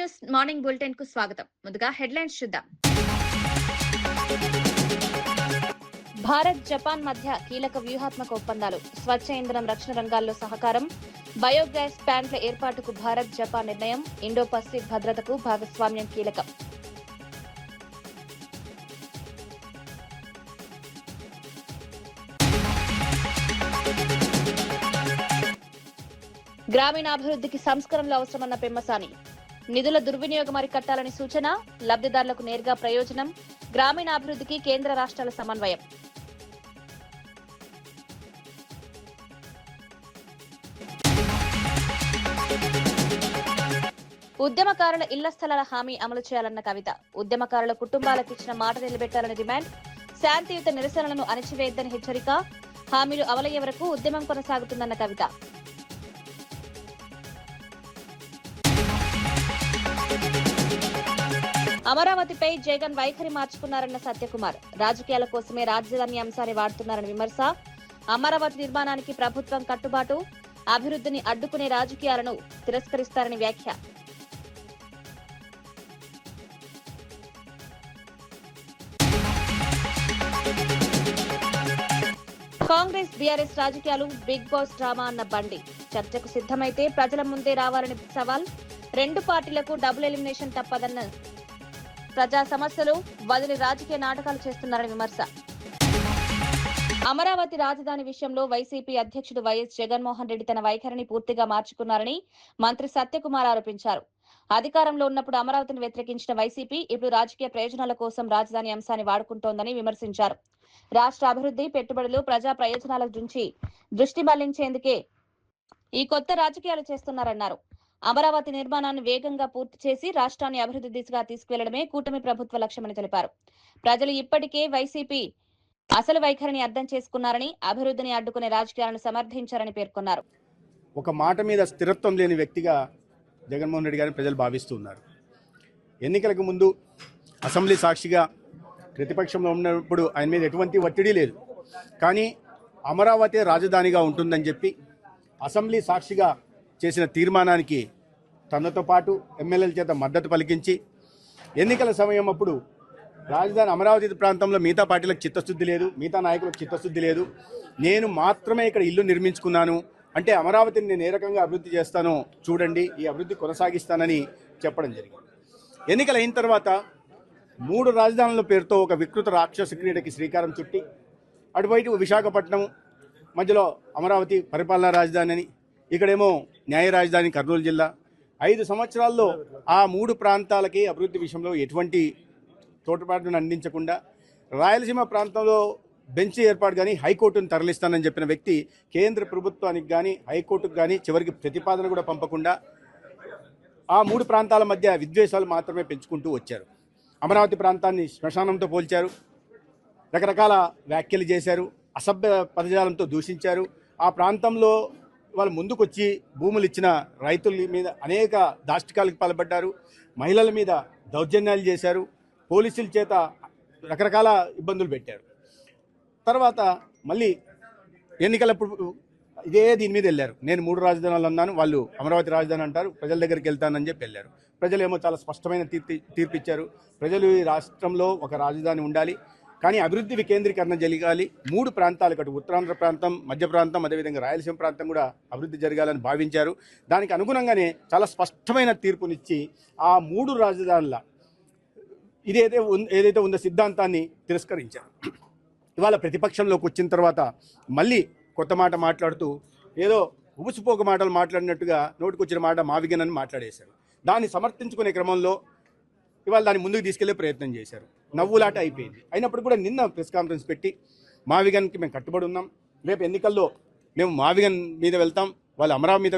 News morning bulletin కు స్వాగతం. ముందుగా హెడ్లైన్స్ చూద్దాం. భారత్ జపాన్ మధ్య కీలక వ్యూహాత్మక ఒప్పందాలు, స్వచ్ఛ ఇంధనం, రక్షణ రంగాల్లో సహకారం, బయోగ్యాస్ ప్లాంట్ల ఏర్పాటుకు భారత్ జపాన్ నిర్ణయం, ఇండో పసిఫిక్ భద్రతకు భాగస్వామ్యం కీలకం. గ్రామీణాభివృద్ధికి సంస్కరణలు అవసరమన్న పెమ్మసాని, నిధుల దుర్వినియోగం అరికట్టాలని సూచన, లబ్ధిదారులకు నేరుగా ప్రయోజనం, గ్రామీణాభివృద్ధికి కేంద్ర రాష్ట్రాల సమన్వయం. ఉద్యమకారుల ఇళ్ల స్థలాల హామీ అమలు చేయాలన్న కవిత, ఉద్యమకారుల కుటుంబాలకు ఇచ్చిన మాట నిలబెట్టాలని డిమాండ్, శాంతియుత నిరసనలను అణచివేయద్దని హెచ్చరిక, హామీలు అమలయ్యే వరకు ఉద్యమం కొనసాగుతుందన్న కవిత. అమరావతిపై జగన్ వైఖరి మార్చుకున్నారన్న సత్యకుమార్, రాజకీయాల కోసమే రాజధాని అంశాన్ని వాడుతున్నారని విమర్శ, అమరావతి నిర్మాణానికి ప్రభుత్వం కట్టుబాటు, అభివృద్ధిని అడ్డుకునే రాజకీయాలను తిరస్కరిస్తారని వ్యాఖ్య. కాంగ్రెస్ బీఆర్ఎస్ రాజకీయాలు బిగ్ బాస్ డ్రామా అన్న బండి, చర్చకు సిద్ధమైతే ప్రజల ముందే రావాలని సవాల్, రెండు పార్టీలకు డబుల్ ఎలిమినేషన్ తప్పదన్న, ప్రజా సమస్యలు వదిలి రాజకీయ నాటకాలు చేస్తున్నారని విమర్శ. అమరావతి రాజధాని విషయంలో వైసీపీ అధ్యక్షుడు వైఎస్ జగన్మోహన్ రెడ్డి తన వైఖరిని పూర్తిగా మార్చుకున్నారని మంత్రి సత్యకుమార్ ఆరోపించారు. అధికారంలో ఉన్నప్పుడు అమరావతిని వ్యతిరేకించిన వైసీపీ ఇప్పుడు రాజకీయ ప్రయోజనాల కోసం రాజధాని అంశాన్ని వాడుకుంటోందని విమర్శించారు. రాష్ట్ర అభివృద్ధి, పెట్టుబడులు, ప్రజా ప్రయోజనాల నుంచి దృష్టి మళ్లించేందుకే ఈ కొత్త రాజకీయాలు చేస్తున్నారన్నారు. అమరావతి నిర్మాణాన్ని వేగంగా పూర్తి చేసి రాష్ట్రాన్ని అభివృద్ధి దిశగా తీసుకువెళ్లడమే కూటమి ప్రభుత్వ లక్ష్యమని తెలిపారు. ప్రజలు ఇప్పటికే వైసీపీ అసలు వైఖరిని అర్థం చేసుకున్నారని, అభివృద్ధిని అడ్డుకునే రాజకీయాలను సమర్థించారని పేర్కొన్నారు. ఒక మాట మీద స్థిరత్వం లేని వ్యక్తిగా జగన్మోహన్ రెడ్డి గారిని ప్రజలు భావిస్తున్నారు. ఎన్నికలకు ముందు అసెంబ్లీ సాక్షిగా ప్రతిపక్షంలో ఉన్నప్పుడు ఆయన మీద ఎటువంటి ఒత్తిడి లేదు. కానీ అమరావతి రాజధానిగా ఉంటుందని చెప్పి అసెంబ్లీ సాక్షిగా చేసిన తీర్మానానికి తనతో పాటు ఎమ్మెల్యేల చేత మద్దతు పలికించి, ఎన్నికల సమయం అప్పుడు రాజధాని అమరావతి ప్రాంతంలో మిగతా పార్టీలకు చిత్తశుద్ధి లేదు, మిగతా నాయకులకు చిత్తశుద్ధి లేదు, నేను మాత్రమే ఇక్కడ ఇల్లు నిర్మించుకున్నాను, అంటే అమరావతిని నేను ఏ రకంగా అభివృద్ధి చేస్తానో చూడండి, ఈ అభివృద్ధి కొనసాగిస్తానని చెప్పడం జరిగింది. ఎన్నికలు అయిన తర్వాత 3 రాజధానుల పేరుతో ఒక వికృత రాక్షస క్రీడకి శ్రీకారం చుట్టి, అటువైపు విశాఖపట్నం, మధ్యలో అమరావతి పరిపాలనా రాజధాని అని, ఇక్కడేమో న్యాయ రాజధాని కర్నూలు జిల్లా. 5 సంవత్సరాల్లో ఆ 3 ప్రాంతాలకి అభివృద్ధి విషయంలో ఎటువంటి తోడ్పాటును అందించకుండా, రాయలసీమ ప్రాంతంలో బెంచ్ ఏర్పాటు కానీ హైకోర్టును తరలిస్తానని చెప్పిన వ్యక్తి కేంద్ర ప్రభుత్వానికి కానీ హైకోర్టుకు కానీ చివరికి ప్రతిపాదన కూడా పంపకుండా ఆ 3 ప్రాంతాల మధ్య విద్వేషాలు మాత్రమే పెంచుకుంటూ వచ్చారు. అమరావతి ప్రాంతాన్ని శ్మశానంతో పోల్చారు, రకరకాల వ్యాఖ్యలు చేశారు, అసభ్య పదజాలంతో దూషించారు. ఆ ప్రాంతంలో వాళ్ళు ముందుకొచ్చి భూములు ఇచ్చిన రైతుల మీద అనేక దాష్టికాలకు పాల్పడ్డారు, మహిళల మీద దౌర్జన్యాలు చేశారు, పోలీసుల చేత రకరకాల ఇబ్బందులు పెట్టారు. తర్వాత మళ్ళీ ఎన్నికలప్పుడు ఇదే దీని మీద వెళ్ళారు. నేను 3 రాజధానులు అన్నాను, వాళ్ళు అమరావతి రాజధాని అంటారు, ప్రజల దగ్గరికి వెళ్తానని చెప్పి వెళ్ళారు. ప్రజలేమో చాలా స్పష్టమైన తీర్పిచ్చారు. ప్రజలు ఈ రాష్ట్రంలో ఒక రాజధాని ఉండాలి, కానీ అభివృద్ధి వికేంద్రీకరణ జరగాలి, 3 ప్రాంతాలు, అటు ఉత్తరాంధ్ర ప్రాంతం, మధ్య ప్రాంతం, అదేవిధంగా రాయలసీమ ప్రాంతం కూడా అభివృద్ధి జరగాలని భావించారు. దానికి అనుగుణంగానే చాలా స్పష్టమైన తీర్పునిచ్చి ఆ 3 రాజధానుల ఏదైతే ఉందో సిద్ధాంతాన్ని తిరస్కరించారు. ఇవాళ ప్రతిపక్షంలోకి వచ్చిన తర్వాత మళ్ళీ కొత్త మాట మాట్లాడుతూ ఏదో ఉబుసుపోక మాటలు మాట్లాడినట్టుగా నోటికొచ్చిన మాట మావిగన్ అని మాట్లాడేశారు. దాన్ని సమర్థించుకునే క్రమంలో ఇవాళ దాన్ని ముందుకు తీసుకెళ్లే ప్రయత్నం చేశారు. నవ్వులాట అయిపోయింది. అయినప్పుడు కూడా నిన్న ప్రెస్ కాన్ఫరెన్స్ పెట్టి మావిగన్కి మేము కట్టుబడి ఉన్నాం, రేపు ఎన్నికల్లో మేము మావిగన్ మీద వెళ్తాం, వాళ్ళు అమరావతి మీద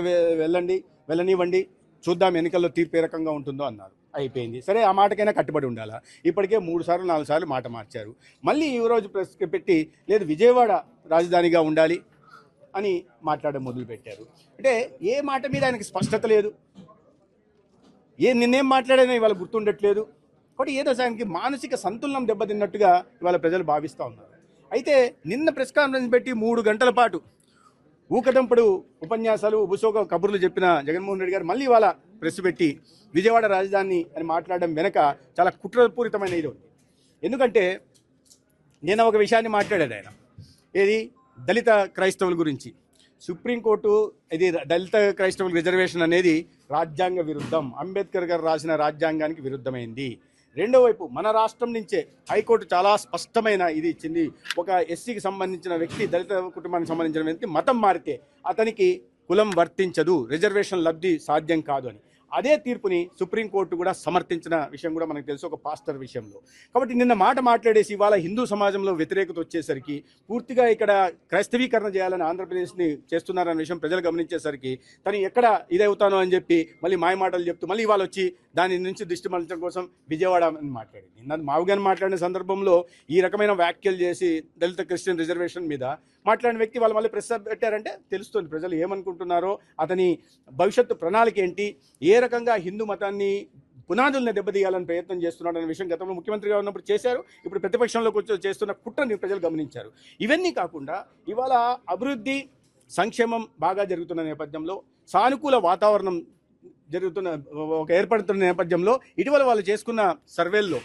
వెళ్ళనివ్వండి, చూద్దాం ఎన్నికల్లో తీర్పు ఏ రకంగా ఉంటుందో అన్నారు. అయిపోయింది. సరే, ఆ మాటకైనా కట్టుబడి ఉండాలా? ఇప్పటికే 3 సార్లు 4 సార్లు మాట మార్చారు. మళ్ళీ ఈరోజు ప్రెస్ పెట్టి లేదు విజయవాడ రాజధానిగా ఉండాలి అని మాట్లాడడం మొదలుపెట్టారు. అంటే ఏ మాట మీద ఆయనకి స్పష్టత లేదు, నిన్నేం మాట్లాడేదో ఇవాళ గుర్తుండట్లేదు. కాబట్టి ఏదో ఆయనకి మానసిక సంతులనం దెబ్బతిన్నట్టుగా ఇవాళ ప్రజలు భావిస్తూ ఉన్నారు. అయితే నిన్న ప్రెస్ కాన్ఫరెన్స్ పెట్టి 3 గంటల పాటు ఊకదంపుడు ఉపన్యాసాలు, ఉబుసోక కబుర్లు చెప్పిన జగన్మోహన్ రెడ్డి గారు మళ్ళీ ఇవాళ ప్రెస్ పెట్టి విజయవాడ రాజధాని అని మాట్లాడడం వెనక చాలా కుట్రపూరితమైన ఇది ఉంది. ఎందుకంటే నేను ఒక విషయాన్ని మాట్లాడాడు ఆయన, ఏది దళిత క్రైస్తవుల గురించి. సుప్రీంకోర్టు ఇది దళిత క్రైస్తవుల రిజర్వేషన్ అనేది రాజ్యాంగ విరుద్ధం, అంబేద్కర్ గారు రాసిన రాజ్యాంగానికి విరుద్ధమైంది. రెండో వైపు మన రాష్ట్రం నుంచే హైకోర్టు చాలా స్పష్టమైన ఇది ఇచ్చింది, ఒక ఎస్సీకి సంబంధించిన వ్యక్తి, దళిత కుటుంబానికి సంబంధించిన వ్యక్తి మతం మారితే అతనికి కులం వర్తించదు, రిజర్వేషన్ లబ్ధి సాధ్యం కాదు అని. అదే తీర్పుని సుప్రీంకోర్టు కూడా సమర్థించిన విషయం కూడా మనకు తెలుసు, ఒక పాస్టర్ విషయంలో. కాబట్టి నిన్న మాట మాట్లాడేసి ఇవాళ హిందూ సమాజంలో వ్యతిరేకత వచ్చేసరికి పూర్తిగా ఇక్కడ క్రైస్తవీకరణ చేయాలని ఆంధ్రప్రదేశ్ని చేస్తున్నారన్న విషయం ప్రజలు గమనించేసరికి తను ఎక్కడ ఇదవుతానో అని చెప్పి మళ్ళీ మాయ మాటలు చెప్తూ మళ్ళీ ఇవాళ వచ్చి దాని నుంచి దృష్టి మళ్లించడం కోసం విజయవాడ అని మాట్లాడింది. నిన్న మావుగాని మాట్లాడిన సందర్భంలో ఈ రకమైన వ్యాఖ్యలు చేసి దళిత క్రిస్టియన్ రిజర్వేషన్ మీద మాట్లాడిన వ్యక్తి వాళ్ళు మళ్ళీ ప్రెస్ పెట్టారంటే తెలుస్తుంది ప్రజలు ఏమనుకుంటున్నారో, అతని భవిష్యత్తు ప్రణాళిక ఏంటి, ఏ రకంగా హిందూ మతాన్ని పునాదుల్ని దెబ్బతీయాలని ప్రయత్నం చేస్తున్నాడు అనే విషయం గతంలో ముఖ్యమంత్రిగా ఉన్నప్పుడు చేశారు, ఇప్పుడు ప్రతిపక్షంలోకి వచ్చి చేస్తున్న కుట్రని ప్రజలు గమనించారు. ఇవన్నీ కాకుండా ఇవాళ అభివృద్ధి సంక్షేమం బాగా జరుగుతున్న నేపథ్యంలో, సానుకూల వాతావరణం ఏర్పడుతున్న నేపథ్యంలో ఇటీవల వాళ్ళు చేసుకున్న సర్వేల్లో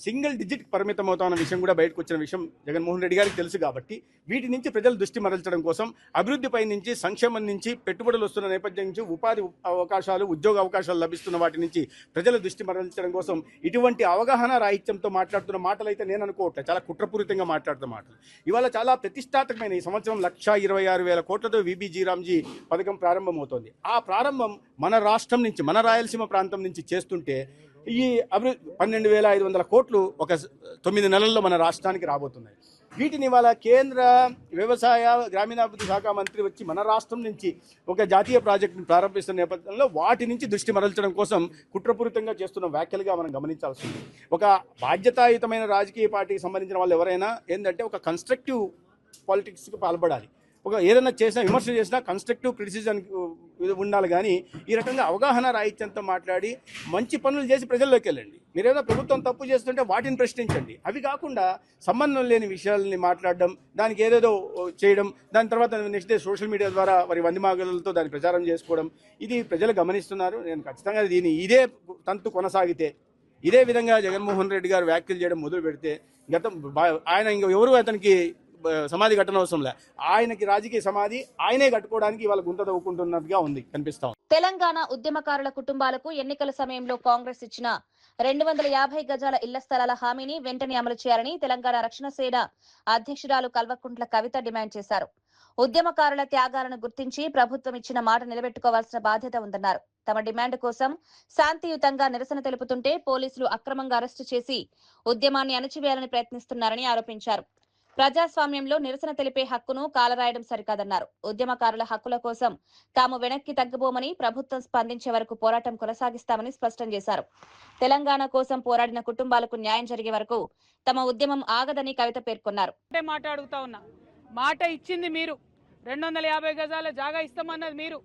సింగిల్ డిజిట్ పరిమితం అవుతామన్న విషయం కూడా బయటకు వచ్చిన విషయం జగన్మోహన్ రెడ్డి గారికి తెలుసు. కాబట్టి వీటి నుంచి ప్రజలు దృష్టి మరల్చడం కోసం, అభివృద్ధిపై నుంచి, సంక్షేమం నుంచి, పెట్టుబడులు వస్తున్న నేపథ్యం నుంచి, ఉపాధి అవకాశాలు, ఉద్యోగ అవకాశాలు లభిస్తున్న వాటి నుంచి ప్రజల దృష్టి మరల్చడం కోసం ఇటువంటి అవగాహన రాహిత్యంతో మాట్లాడుతున్న మాటలు అయితే నేను అనుకోవట్లేదు, చాలా కుట్రపూరితంగా మాట్లాడుతున్న మాటలు. ఇవాళ చాలా ప్రతిష్టాత్మకమైన ఈ సంవత్సరం 1,26,000 కోట్లతో విబిజీ రామ్జీ పథకం ప్రారంభమవుతోంది. ఆ ప్రారంభం మన రాష్ట్రం నుంచి, మన రాయలసీమ ప్రాంతం నుంచి చేస్తుంటే ఈ అభివృద్ధి 12,500 కోట్లు ఒక 9 నెలల్లో మన రాష్ట్రానికి రాబోతున్నాయి. వీటిని ఇవాళ కేంద్ర వ్యవసాయ గ్రామీణాభివృద్ధి శాఖ మంత్రి వచ్చి మన రాష్ట్రం నుంచి ఒక జాతీయ ప్రాజెక్టును ప్రారంభిస్తున్న నేపథ్యంలో వాటి నుంచి దృష్టి మరల్చడం కోసం కుట్రపూరితంగా చేస్తున్న వ్యాఖ్యలుగా మనం గమనించాల్సి ఉంది. ఒక బాధ్యతాయుతమైన రాజకీయ పార్టీకి సంబంధించిన వాళ్ళు ఎవరైనా ఏంటంటే ఒక కన్స్ట్రక్టివ్ పాలిటిక్స్కి పాల్పడాలి. ఒక ఏదైనా చేసినా, విమర్శ చేసినా కన్స్ట్రక్టివ్ క్రిటిసిజం ఉండాలి. కానీ ఈ రకంగా అవగాహన రాహిత్యంతో మాట్లాడి మంచి పనులు చేసి ప్రజల్లోకి వెళ్ళండి. మీరేదో ప్రభుత్వం తప్పు చేస్తుంటే వాటిని ప్రశ్నించండి. అవి కాకుండా సంబంధం లేని విషయాలని మాట్లాడడం, దానికి ఏదేదో చేయడం, దాని తర్వాత నెక్స్ట్ డే సోషల్ మీడియా ద్వారా వారి వందిమాగలతో దాన్ని ప్రచారం చేసుకోవడం, ఇది ప్రజలు గమనిస్తున్నారు. నేను ఖచ్చితంగా ఇదే తంతు కొనసాగితే, ఇదే విధంగా జగన్మోహన్ రెడ్డి గారు వ్యాఖ్యలు చేయడం మొదలు పెడితే ఆయన ఇంకా ఎవరు అతనికి సమాధి కట్టన అవసరం లే, ఆయనకి రాజకీయ సమాధి ఆయనే కట్టుకోవడానికి ఇవాళ గుంత తవ్వుకుంటున్నట్టుగా ఉంది కనిపిస్తా ఉంది. తెలంగాణ ఉద్యమకారుల కుటుంబాలకు ఎన్నికల సమయంలో కాంగ్రెస్ ఇచ్చిన 250 గజాల ఇళ్ల స్థలాల హామీని వెంటనే అమలు చేయాలని తెలంగాణ రక్షణ సేన అధ్యక్షురాలు కల్వకుంట్ల కవిత డిమాండ్ చేశారు. ఉద్యమకారుల త్యాగాలను గుర్తించి ప్రభుత్వం ఇచ్చిన మాట నిలబెట్టుకోవాల్సిన బాధ్యత ఉందన్నారు. తమ డిమాండ్ కోసం శాంతియుతంగా నిరసన తెలుపుతుంటే పోలీసులు అక్రమంగా అరెస్టు చేసి ఉద్యమాన్ని అణచివేయాలని ప్రయత్నిస్తున్నారని ఆరోపించారు. ప్రజాస్వామ్యంలో నిరసన తెలిపే హక్కును కాలరాయడం సరికాదన్నారు. ఉద్యమకారుల హక్కుల కోసం తాము వెనక్కి తగ్గబోమని, ప్రభుత్వం స్పందించే వరకు పోరాటం కొనసాగిస్తామని స్పష్టం చేశారు. తెలంగాణ కోసం పోరాడిన కుటుంబాలకు న్యాయం జరిగే వరకు తమ ఉద్యమం ఆగదని కవిత పేర్కొన్నారు. మాట ఇచ్చింది మీరు, 250 గజాల జాగా ఇస్తామన్నది మీరు,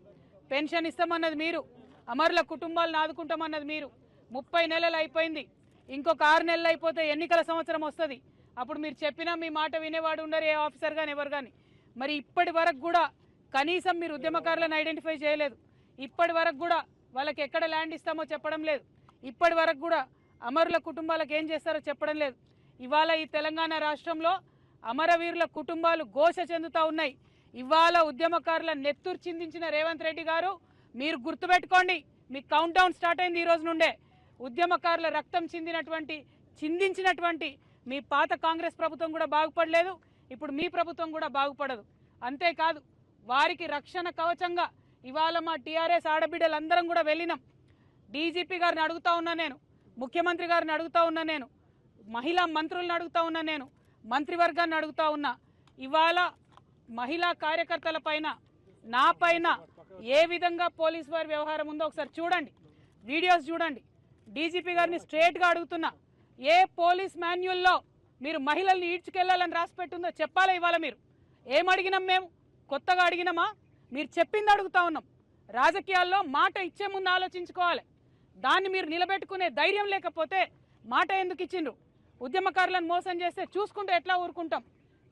పెన్షన్ ఇస్తామన్నది మీరు, అమరుల కుటుంబాలను ఆదుకుంటామన్నది మీరు. 30 నెలలు అయిపోయింది, ఇంకొక 6 నెలలు అయిపోతే ఎన్నికల సంవత్సరం వస్తుంది. అప్పుడు మీరు చెప్పినా మీ మాట వినేవాడు ఉండరు, ఏ ఆఫీసర్ కానీ ఎవరు కానీ. మరి ఇప్పటి వరకు కూడా కనీసం మీరు ఉద్యమకారులను ఐడెంటిఫై చేయలేదు. ఇప్పటి వరకు కూడా వాళ్ళకి ఎక్కడ ల్యాండ్ ఇస్తామో చెప్పడం లేదు. ఇప్పటి వరకు కూడా అమరుల కుటుంబాలకు ఏం చేస్తారో చెప్పడం లేదు. ఇవాళ ఈ తెలంగాణ రాష్ట్రంలో అమరవీరుల కుటుంబాలు ఘోష చెందుతూ ఉన్నాయి. ఇవాళ ఉద్యమకారుల నెత్తురు చిందించిన రేవంత్ రెడ్డి గారు, మీరు గుర్తుపెట్టుకోండి, మీ కౌంట్ డౌన్ స్టార్ట్ అయింది ఈ రోజు నుండే. ఉద్యమకారుల రక్తం చిందించినటువంటి మీ పాత కాంగ్రెస్ ప్రభుత్వం కూడా బాగుపడలేదు, ఇప్పుడు మీ ప్రభుత్వం కూడా బాగుపడదు. అంతేకాదు, వారికి రక్షణ కవచంగా ఇవాళ మా టీఆర్ఎస్ ఆడబిడ్డలందరం కూడా వెళ్ళినాం. డీజీపీ గారిని అడుగుతా ఉన్నా నేను, ముఖ్యమంత్రి గారిని అడుగుతా ఉన్నా నేను, మహిళా మంత్రులను అడుగుతా ఉన్నా నేను, మంత్రివర్గాన్ని అడుగుతా ఉన్నా. ఇవాళ మహిళా కార్యకర్తల పైన, నా పైన ఏ విధంగా పోలీస్ వారి వ్యవహారం ఉందో ఒకసారి చూడండి, వీడియోస్ చూడండి. డీజీపీ గారిని స్ట్రేట్గా అడుగుతున్నా, ఏ పోలీస్ మాన్యువల్లో మీరు మహిళల్ని ఈడ్చుకెళ్లాలని రాసిపెట్టుందో చెప్పాలా? ఇవాళ మీరు ఏమడిగినాం? మేము కొత్తగా అడిగినామా? మీరు చెప్పింది అడుగుతా ఉన్నాం. రాజకీయాల్లో మాట ఇచ్చే ముందు ఆలోచించుకోవాలి. దాన్ని మీరు నిలబెట్టుకునే ధైర్యం లేకపోతే మాట ఎందుకు ఇచ్చిండ్రు? ఉద్యమకారులను మోసం చేస్తే చూసుకుంటే ఎట్లా ఊరుకుంటాం?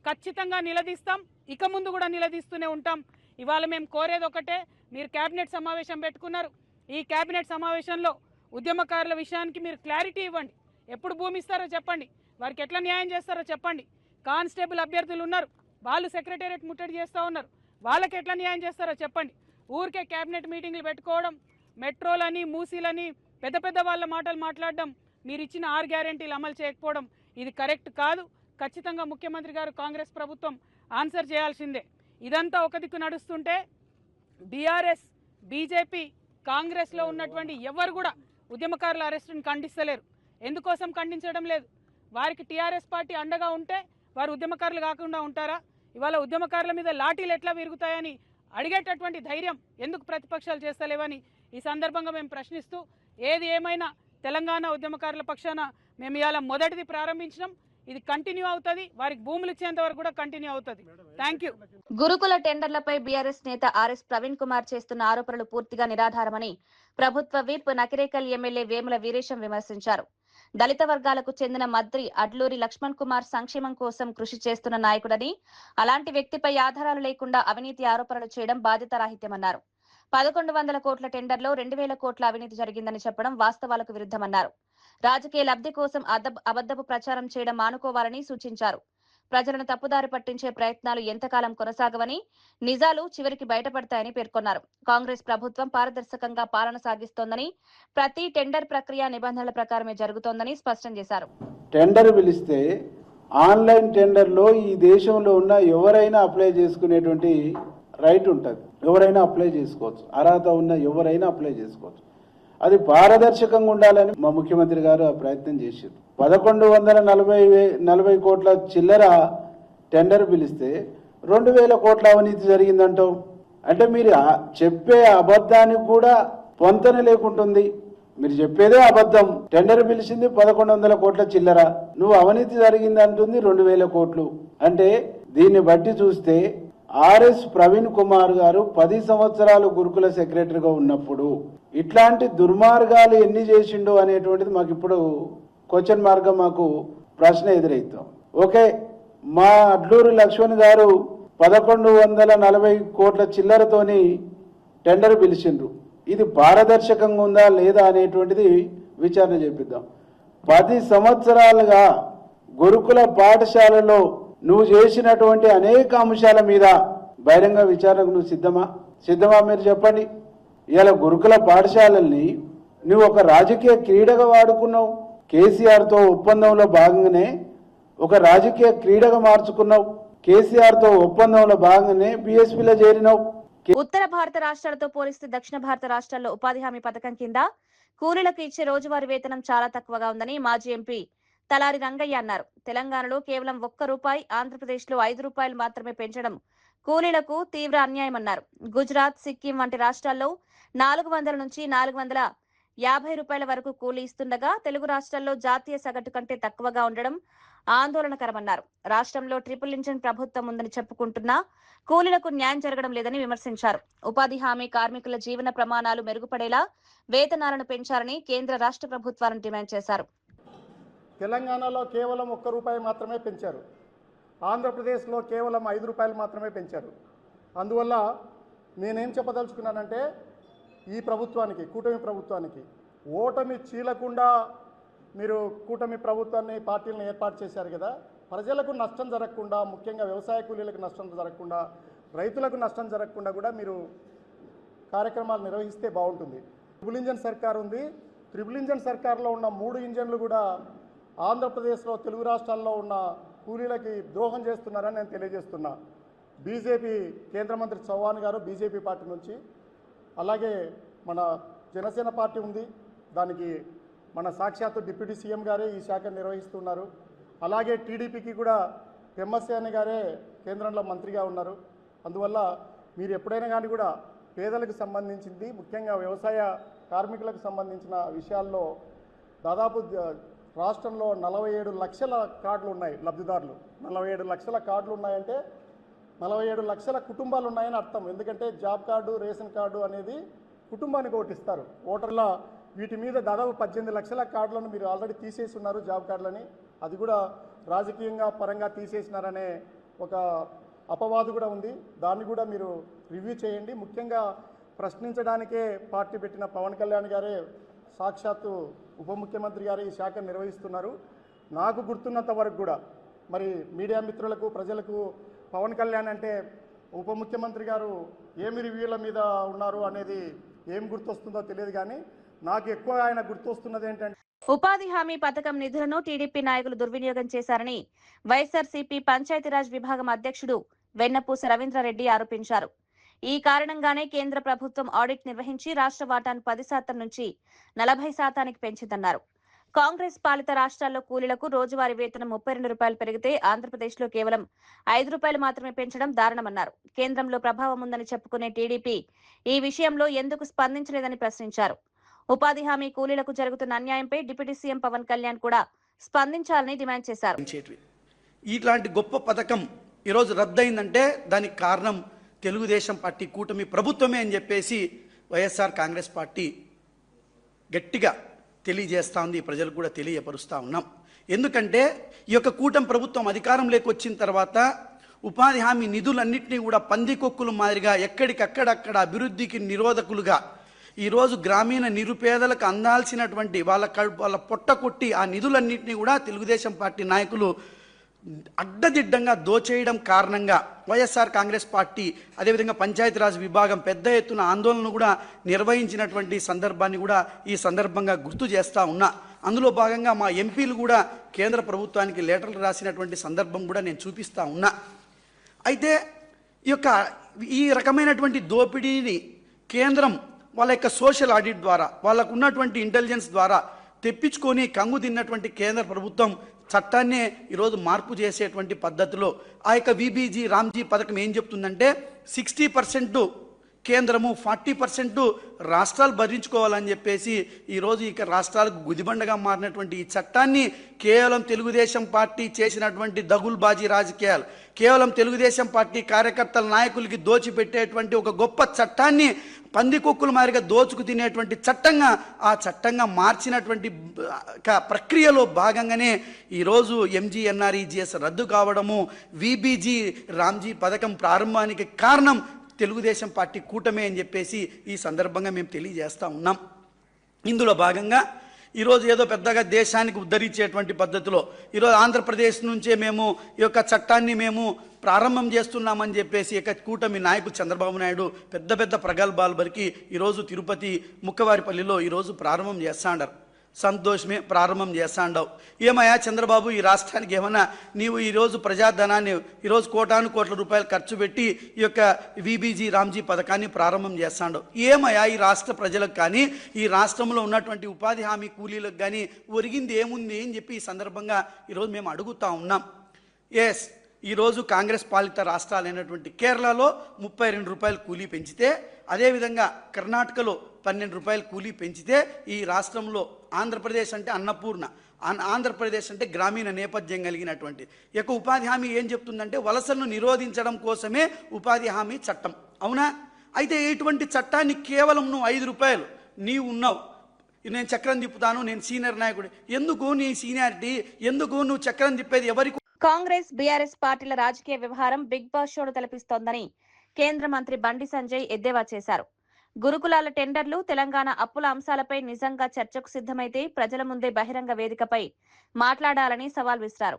ఖచ్చితంగా నిలదీస్తాం, ఇక ముందు కూడా నిలదీస్తూనే ఉంటాం. ఇవాళ మేము కోరేది ఒకటే, మీరు కేబినెట్ సమావేశం పెట్టుకున్నారు, ఈ కేబినెట్ సమావేశంలో ఉద్యమకారుల విషయానికి మీరు క్లారిటీ ఇవ్వండి. ఎప్పుడు భూమి ఇస్తారో చెప్పండి, వారికి ఎట్లా న్యాయం చేస్తారో చెప్పండి. కానిస్టేబుల్ అభ్యర్థులు ఉన్నారు, వాళ్ళు సెక్రటేరియట్ ముట్టడి చేస్తూ ఉన్నారు, వాళ్ళకి ఎట్లా న్యాయం చేస్తారో చెప్పండి. ఊరికే కేబినెట్ మీటింగ్లు పెట్టుకోవడం, మెట్రోలని మూసీలని పెద్ద పెద్ద వాళ్ళ మాటలు మాట్లాడడం, మీరు ఇచ్చిన 6 గ్యారెంటీలు అమలు చేయకపోవడం ఇది కరెక్ట్ కాదు. ఖచ్చితంగా ముఖ్యమంత్రి గారు, కాంగ్రెస్ ప్రభుత్వం ఆన్సర్ చేయాల్సిందే. ఇదంతా ఒక దిక్కు నడుస్తుంటే బీఆర్ఎస్, బీజేపీ, కాంగ్రెస్లో ఉన్నటువంటి ఎవరు కూడా ఉద్యమకారుల అరెస్టును ఖండిస్తలేరు. ఎందుకోసం ఖండించడం లేదు? వారికి టీఆర్ఎస్ పార్టీ అండగా ఉంటే వారు ఉద్యమకారులు కాకుండా ఉంటారా? ఇవాళ ఉద్యమకారుల మీద లాఠీలు ఎట్లా విరుగుతాయని అడిగేటటువంటి ధైర్యం ఎందుకు ప్రతిపక్షాలు చేస్తలేవని ఈ సందర్భంగా మేము ప్రశ్నిస్తూ, ఏది ఏమైనా తెలంగాణ ఉద్యమకారుల పక్షాన మేము ఇవాళ మొదటిది ప్రారంభించినాం, ఇది కంటిన్యూ అవుతుంది, వారికి భూములు ఇచ్చేంత వరకు కూడా కంటిన్యూ అవుతుంది. Thank you. గురుకుల టెండర్లపై బీఆర్ఎస్ నేత ఆర్ఎస్ ప్రవీణ్ కుమార్ చేస్తున్న ఆరోపణలు పూర్తిగా నిరాధారమని ప్రభుత్వ విప్ నకిరేకల్ ఎమ్మెల్యే వేముల వీరేశం విమర్శించారు. దళిత వర్గాలకు చెందిన మంత్రి అడ్లూరి లక్ష్మణ్ కుమార్ సంక్షేమం కోసం కృషి చేస్తున్న నాయకుడని, అలాంటి వ్యక్తిపై ఆధారాలు లేకుండా అవినీతి ఆరోపణలు చేయడం బాధ్యతారాహిత్యమన్నారు. 1100 కోట్ల టెండర్లో 2000 కోట్ల అవినీతి జరిగిందని చెప్పడం వాస్తవాలకు విరుద్ధమన్నారు. రాజకీయ లబ్ధి కోసం అబద్ధపు ప్రచారం చేయడం మానుకోవాలని సూచించారు. ప్రజలను తప్పుదారి పట్టించే ప్రయత్నాలు ఎంతకాలం కొనసాగవని, నిజాలు చివరికి బయటపడతాయని పేర్కొన్నారు. కాంగ్రెస్ ప్రభుత్వం పారదర్శకంగా పాలన సాగిస్తోందని, ప్రతి టెండర్ ప్రక్రియ నిబంధనల ప్రకారమే జరుగుతోందని స్పష్టం చేశారు. టెండర్ పిలిస్తే ఆన్లైన్ టెండర్లో ఈ దేశంలో ఉన్న ఎవరైనా అప్లై చేసుకునేటువంటి రైట్ ఉంటుంది. ఎవరైనా అప్లై చేసుకోవచ్చు, అర్హత ఉన్న ఎవరైనా అప్లై చేసుకోవచ్చు. అది పారదర్శకంగా ఉండాలని మా ముఖ్యమంత్రి గారు ఆ ప్రయత్నం చేశారు. 1140 కోట్ల చిల్లర టెండర్ పిలిస్తే 2000 కోట్ల అవినీతి జరిగిందంటావు. అంటే మీరు చెప్పే అబద్ధానికి కూడా పొంతన లేకుంటుంది. మీరు చెప్పేదే అబద్ధం. టెండర్ పిలిచింది 1100 కోట్ల చిల్లర, నువ్వు అవినీతి జరిగింది అంటుంది 2000 కోట్లు. అంటే దీన్ని బట్టి చూస్తే ఆర్ఎస్ ప్రవీణ్ కుమార్ గారు 10 సంవత్సరాలు గురుకుల సెక్రటరీగా ఉన్నప్పుడు ఇట్లాంటి దుర్మార్గాలు ఎన్ని చేసిండో అనేటువంటిది మాకు ఇప్పుడు క్వశ్చన్ మార్గం, మాకు ప్రశ్న ఎదురవుతాం. ఓకే, మా అడ్లూరి లక్ష్మణ్ గారు 1140 కోట్ల చిల్లరతోని టెండర్ పిలిచిండ్రు. ఇది పారదర్శకంగా ఉందా లేదా అనేటువంటిది విచారణ చేపిద్దాం. 10 సంవత్సరాలుగా గురుకుల పాఠశాలలో నువ్వు చేసినటువంటి అనేక అంశాల మీద బహిరంగ విచారణకు నువ్వు సిద్ధమా మీరు చెప్పండి. ఇవాళ గురుకుల పాఠశాలల్ని నువ్వు ఒక రాజకీయ క్రీడగా వాడుకున్నావు. కేసీఆర్తో ఒప్పందంలో భాగంగానే ఒక రాజకీయ క్రీడగా మార్చుకున్నావు. కేసీఆర్తో ఒప్పందంలో భాగంగానే బీఎస్పీలో చేరినావు. ఉత్తర భారత రాష్ట్రాలతో పోలిస్తే దక్షిణ భారత రాష్ట్రాల్లో ఉపాధి హామీ పథకం కింద కూలీలకు ఇచ్చే రోజువారీ వేతనం చాలా తక్కువగా ఉందని మాజీ ఎంపీ తలారి రంగయ్య అన్నారు. తెలంగాణలో కేవలం ₹1, ఆంధ్రప్రదేశ్లో ₹5 మాత్రమే పెంచడం కూలీలకు తీవ్ర అన్యాయమన్నారు. గుజరాత్, సిక్కిం వంటి రాష్ట్రాల్లో 400 నుంచి ₹450 వరకు కూలీ ఇస్తుండగా తెలుగు రాష్ట్రాల్లో జాతీయ సగటు కంటే తక్కువగా ఉండడం ఆందోళనకరమన్నారు. రాష్ట్రంలో ట్రిపుల్ ఇంజిన్ ప్రభుత్వం ఉందని చెప్పుకుంటున్నా కూలీలకు న్యాయం జరగడం లేదని విమర్శించారు. ఉపాధి హామీ కార్మికుల జీవన ప్రమాణాలు మెరుగుపడేలా వేతనాలను పెంచాలని కేంద్ర రాష్ట్ర ప్రభుత్వాలను డిమాండ్ చేశారు. తెలంగాణలో కేవలం ₹1 మాత్రమే పెంచారు. ఆంధ్రప్రదేశ్లో కేవలం ₹5 మాత్రమే పెంచారు. అందువల్ల నేనేం చెప్పదలుచుకున్నానంటే, ఈ ప్రభుత్వానికి, కూటమి ప్రభుత్వానికి ఓటమి చీలకుండా మీరు కూటమి ప్రభుత్వాన్ని, పార్టీలను ఏర్పాటు చేశారు కదా, ప్రజలకు నష్టం జరగకుండా, ముఖ్యంగా వ్యవసాయ కూలీలకు నష్టం జరగకుండా, రైతులకు నష్టం జరగకుండా కూడా మీరు కార్యక్రమాలు నిర్వహిస్తే బాగుంటుంది. ట్రిపుల్ ఇంజన్ సర్కార్ ఉంది. ట్రిపుల్ ఇంజన్ సర్కార్లో ఉన్న 3 ఇంజన్లు కూడా ఆంధ్రప్రదేశ్లో, తెలుగు రాష్ట్రాల్లో ఉన్న కూలీలకి ద్రోహం చేస్తున్నారని నేను తెలియజేస్తున్నా. బీజేపీ కేంద్ర మంత్రి చౌహాన్ గారు బీజేపీ పార్టీ నుంచి, అలాగే మన జనసేన పార్టీ ఉంది, దానికి మన సాక్షాత్తు డిప్యూటీ సీఎం గారే ఈ శాఖ నిర్వహిస్తున్నారు. అలాగే టీడీపీకి కూడా పెమ్మసాని గారే కేంద్రంలో మంత్రిగా ఉన్నారు. అందువల్ల మీరు ఎప్పుడైనా కానీ కూడా పేదలకు సంబంధించింది, ముఖ్యంగా వ్యవసాయ కార్మికులకు సంబంధించిన విషయాల్లో దాదాపు రాష్ట్రంలో 47 లక్షల కార్డులు ఉన్నాయి. లబ్ధిదారులు 47 లక్షల కార్డులు ఉన్నాయంటే 47 లక్షల కుటుంబాలు ఉన్నాయని అర్థం. ఎందుకంటే జాబ్ కార్డు, రేషన్ కార్డు అనేది కుటుంబానికి ఒకటి ఇస్తారు. ఓటర్ల వీటి మీద దాదాపు 18 లక్షల కార్డులను మీరు ఆల్రెడీ తీసేసి ఉన్నారు, జాబ్ కార్డులని. అది కూడా రాజకీయంగా పరంగా తీసేసినారనే ఒక అపవాదు కూడా ఉంది. దాన్ని కూడా మీరు రివ్యూ చేయండి. ముఖ్యంగా ప్రశ్నించడానికే పార్టీ పెట్టిన పవన్ కళ్యాణ్ గారే సాక్షాత్తు ఉప ముఖ్యమంత్రి గారు ఈ శాఖ నిర్వహిస్తున్నారు. నాకు గుర్తున్నంత వరకు కూడా మరి మీడియా మిత్రులకు ప్రజలకు పవన్ కళ్యాణ్ అంటే ఉప ముఖ్యమంత్రి గారు ఏమి రివ్యూల మీద ఉన్నారు అనేది ఏం గుర్తొస్తుందో తెలియదు, కానీ నాకు ఎక్కువ ఆయన గుర్తొస్తున్నది ఏంటంటే ఉపాధి హామీ పథకం నిధులను టీడీపీ నాయకులు దుర్వినియోగం చేశారని వైఎస్ఆర్సీపీ పంచాయతీరాజ్ విభాగం అధ్యక్షుడు వెన్నపూస రవీంద్రారెడ్డి ఆరోపించారు. ఈ కారణంగానే కేంద్ర ప్రభుత్వం ఆడిట్ నిర్వహించి రాష్ట్ర వాటాను 10% నుంచి 40% పెంచిందన్నారు. కాంగ్రెస్ పాలిత రాష్ట్రాల్లో కూలీలకు రోజువారీ వేతనం 32 రూపాయలు పెరిగితే ఆంధ్రప్రదేశ్లో కేవలం 5 రూపాయలు మాత్రమే పెంచడం దారుణమన్నారు. కేంద్రంలో ప్రభావం ఉందని చెప్పుకునే టీడీపీ ఈ విషయంలో ఎందుకు స్పందించలేదని ప్రశ్నించారు. ఉపాధి హామీ కూలీలకు జరుగుతున్న అన్యాయంపై డిప్యూటీ సీఎం పవన్ కళ్యాణ్ కూడా స్పందించాలని డిమాండ్ చేశారు. ఇట్లాంటి గొప్ప పథకం ఈరోజు రద్దయిందంటే దానికి కారణం తెలుగుదేశం పార్టీ కూటమి ప్రభుత్వమే అని చెప్పేసి వైఎస్ఆర్ కాంగ్రెస్ పార్టీ గట్టిగా తెలియజేస్తూ ఉంది. ప్రజలకు కూడా తెలియపరుస్తూ ఉన్నాం. ఎందుకంటే ఈ యొక్క కూటమి ప్రభుత్వం అధికారంలోకి వచ్చిన తర్వాత ఉపాధి హామీ నిధులన్నింటినీ కూడా పందికొక్కుల మాదిరిగా ఎక్కడికక్కడక్కడ అభివృద్ధికి నిరోధకులుగా ఈరోజు గ్రామీణ నిరుపేదలకు అందాల్సినటువంటి వాళ్ళ పొట్ట కొట్టి ఆ నిధులన్నింటినీ కూడా తెలుగుదేశం పార్టీ నాయకులు అడ్డదిడ్డంగా దోచేయడం కారణంగా వైఎస్ఆర్ కాంగ్రెస్ పార్టీ అదేవిధంగా పంచాయతీరాజ్ విభాగం పెద్ద ఎత్తున ఆందోళన కూడా నిర్వహించినటువంటి సందర్భాన్ని కూడా ఈ సందర్భంగా గుర్తు చేస్తూ ఉన్నా. అందులో భాగంగా మా ఎంపీలు కూడా కేంద్ర ప్రభుత్వానికి లెటర్లు రాసినటువంటి సందర్భం కూడా నేను చూపిస్తూ ఉన్నా. అయితే ఈ రకమైనటువంటి దోపిడీని కేంద్రం వాళ్ళ యొక్క సోషల్ ఆడిట్ ద్వారా వాళ్ళకు ఉన్నటువంటి ఇంటెలిజెన్స్ ద్వారా తెప్పించుకొని కంగు తిన్నటువంటి కేంద్ర ప్రభుత్వం చట్టాన్నే ఈరోజు మార్పు చేసేటువంటి పద్ధతిలో ఆ యొక్క విబీజీ రామ్జీ పథకం ఏం చెప్తుందంటే 60% కేంద్రము 40% రాష్ట్రాలు భరించుకోవాలని చెప్పేసి ఈరోజు ఇక రాష్ట్రాలకు గుదిబండగా మారినటువంటి ఈ చట్టాన్ని కేవలం తెలుగుదేశం పార్టీ చేసినటువంటి దగుల్బాజీ రాజకీయాలు, కేవలం తెలుగుదేశం పార్టీ కార్యకర్తల నాయకులకి దోచిపెట్టేటువంటి ఒక గొప్ప చట్టాన్ని పందికొక్కుల మాదిరిగా దోచుకు తినేటువంటి చట్టంగా మార్చినటువంటి ప్రక్రియలో భాగంగానే ఈరోజు ఎంజీఎన్ఆర్ఈజీఎస్ రద్దు కావడము, విబీజీ రామ్జీ పథకం ప్రారంభానికి కారణం తెలుగుదేశం పార్టీ కూటమే అని చెప్పేసి ఈ సందర్భంగా మేము తెలియజేస్తూ ఉన్నాం. ఇందులో భాగంగా ఈరోజు ఏదో పెద్దగా దేశానికి ఉద్ధరించేటువంటి పద్ధతిలో ఈరోజు ఆంధ్రప్రదేశ్ నుంచే మేము ఈ యొక్క చట్టాన్ని మేము ప్రారంభం చేస్తున్నామని చెప్పేసి ఇక కూటమి నాయకుడు చంద్రబాబు నాయుడు పెద్ద పెద్ద ప్రగల్భాలు బరికి ఈరోజు తిరుపతి ముక్కవారిపల్లిలో ఈరోజు ప్రారంభం చేస్తాండారు. సంతోషమే, ప్రారంభం చేస్తాండవు. ఏమయ్యా చంద్రబాబు, ఈ రాష్ట్రానికి ఏమన్నా నీవు ఈరోజు ప్రజాధనాన్ని ఈరోజు కోటాను కోట్ల రూపాయలు ఖర్చు పెట్టి ఈ యొక్క విబీజీ రామ్జీ పథకాన్ని ప్రారంభం చేస్తాండవు. ఏమయ్యా ఈ రాష్ట్ర ప్రజలకు కానీ ఈ రాష్ట్రంలో ఉన్నటువంటి ఉపాధి హామీ కూలీలకు కానీ ఒరిగింది ఏముంది అని చెప్పి ఈ సందర్భంగా ఈరోజు మేము అడుగుతా ఉన్నాం. ఎస్, ఈరోజు కాంగ్రెస్ పాలిత రాష్ట్రాలైనటువంటి కేరళలో 32 రూపాయలు కూలీ పెంచితే, అదేవిధంగా కర్ణాటకలో 12 రూపాయలు కూలీ పెంచితే, ఈ రాష్ట్రంలో ఆంధ్రప్రదేశ్ అంటే అన్నపూర్ణ, ఆంధ్రప్రదేశ్ అంటే గ్రామీణ నేపథ్యం కలిగినటువంటి యొక్క ఉపాధి హామీ ఏం చెప్తుందంటే వలసలను నిరోధించడం కోసమే ఉపాధి హామీ చట్టం. అవునా? అయితే ఇటువంటి చట్టాన్ని కేవలం నువ్వు 5 రూపాయలు నీవు ఉన్నావు, నేను చక్రం తిప్పుతాను, నేను సీనియర్ నాయకుడు, ఎందుకు నీ సీనియారిటీ, ఎందుకు నువ్వు చక్రం తిప్పేది ఎవరికి? కాంగ్రెస్ బీఆర్ఎస్ పార్టీల రాజకీయ వ్యవహారం బిగ్ బాస్ షోను తలపిస్తోందని కేంద్ర మంత్రి బండి సంజయ్ ఎద్దేవా చేశారు. గురుకులాల టెండర్లు, తెలంగాణ అప్పుల అంశాలపై నిజంగా చర్చకు సిద్ధమైతే ప్రజల ముందే బహిరంగ వేదికపై మాట్లాడాలని సవాల్ విసిరారు.